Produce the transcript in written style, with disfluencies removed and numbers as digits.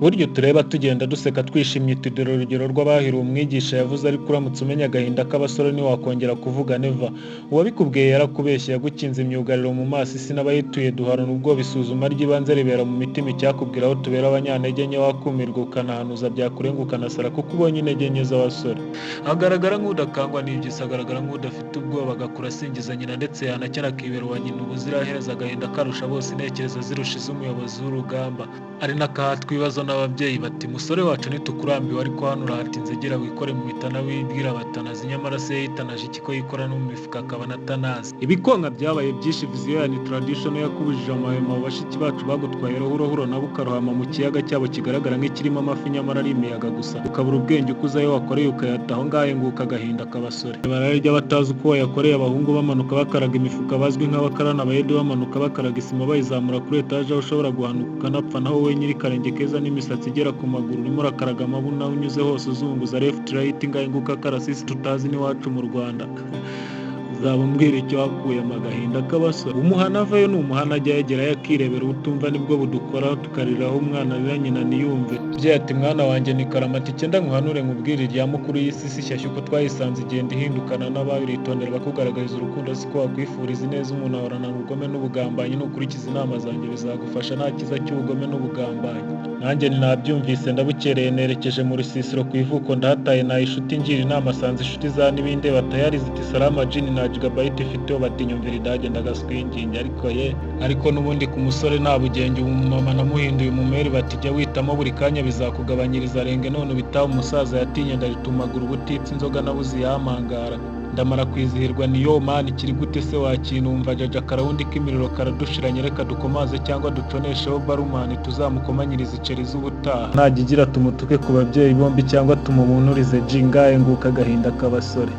buryo tureba tugenda duseka twishimye tudera urugero rw'abahiriwe umwigisha yavuze ariko uramutse umenya agahinda k'abasore ntiwakongera kuvuga neva. Uwabikubwiye yarakubeshye yagukinze imyugariro mu maso isi n'abayituye duharana ubwoba isuzuma ry'ibanze ribera mu mitima icyakubwira aho tubera abanyantege nke wakumirwa ukanahanuza byakurenga ukanasara kuko ubonye intege nke z'abasore. Agaragara nk'udakangwa n'ibyisi, agaragara nk'udafite ubwoba agakura asingiza nyina ndetse yanakera akibera uwa nyina ubuziraherezo agahinda karusha bose intekerezo zirusha iz'umuyobozi w'urugamba. Ari n'akahatwa ibibazo n'ababyeyi bati musore wacu ntitukurambiwe ariko hano urahatinze gira wikore mu mitana wibwira batanazi nyamara se yitanaje iki ko yikora no mu mifuka akaba natanazi. Ibikonka byabaye byinshi viziyo ya ni tradition yakubujije amahema bashiki bacu bagutwaye rohuro nabo ukarohama mu kiyaga cyabo kigaragara nk'ikirimo amafi nyamara ari imiyaga gusa ukabura ubwenge ukuzayo wakoreye ukayata aho ngahe ngo ukagahinda k'abasore. Bararya batazi uko wayakoreye abahungu bamanuka bakaraga imifuka bazwi nk'abakarana abayede bamanuka bakaraga isima bayizamura kuri etaje aho ushobora guhanuka ukanapfa naho we nyiri karenge keza n'imisatsi igera ku maguru urimo urakaraga amabuna unyuze hose uzunguza left right ngahinguka karasisi tutazi n'iwacu mu Rwanda. Uzaba umbwira icyo wakuyemo agahinda k'abasore. Umuhana avayo ni umuhana ajya yegerayo akirebera ubutumva nibwo budukoraho tukariraho umwana arira nyina ntiyumve. Bye ati mwana wanjye ni karamata icyenda nkuhanure nkubwire irya mukuru y'isi si shyashya uko twayisanze igenda ihindukana n'ababiritondera bakugaragariza urukundo siko wakwifuriza ineza umuntu ahorana ubugome n'ubugambanyi nukurikiza inama zanjye bizagufasha nta kiza cy'ubugome n'ubugambanyi. Nanjye ninabyumvise ndabukereye nerekeje mu rusisiro ku ivuko ndahataye naye inshuti ngira inama sanze inshuti za n'ibindi batayari ziti salama jini na gigabyte ifiteho batinyumvira idage ndagaswinginge ariko n'ubundi ku musore nta bugenge umumama namuhinduye umumeri bati jya witamo buri kanya bizakugabanyiriza renge none ubitaho umusaza yatinye ndaritumagura ubutitsi inzoga nabuze yamangara ndamara kwizihirwa niyo mani kiri gute se wakinumva jaja karawundi k'imiriro karadushiranye reka dukomaze cyangwa duconesheho barumani tuzamukomanyiriza iceri z'ubutaha ntagigira tumutuke ku babyeyi bombi cyangwa tumumunurize jingaye nguka agahinda k'abasore.